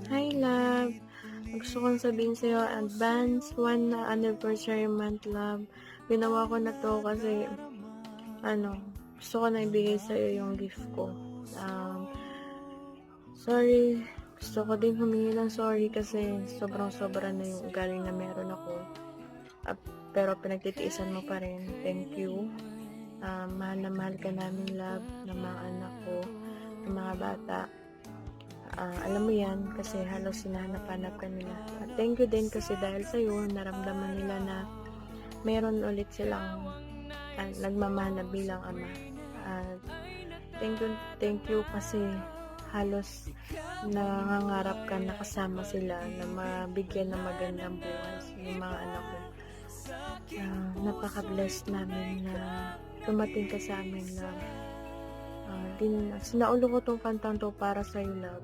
Hi love, gusto kong sabihin sa'yo advance 1 anniversary month love. Ginawa ko na 'to kasi ano, gusto ko na ibigay sa'yo yung gift ko. Um, Sorry, gusto ko din humingi ng sorry kasi sobrang-sobra na yung ugali na meron ako. Ah, pero pinagtitiisan mo pa rin. Thank you. Mahal na mahal ka namin love, ng mga anak ko, ng mga bata. Alam mo yan kasi halos hinahanap-hanap ka nila. At thank you din kasi dahil sa'yo, naramdaman nila na meron ulit silang nagmamahal na bilang ama. At thank you kasi halos nangangarap ka na kasama sila na mabigyan ng magandang buhay yung mga anak ko. Napaka-blessed namin na dumating ka sa amin, love. Sinaulo ko tong kantang to para sa'yo, love.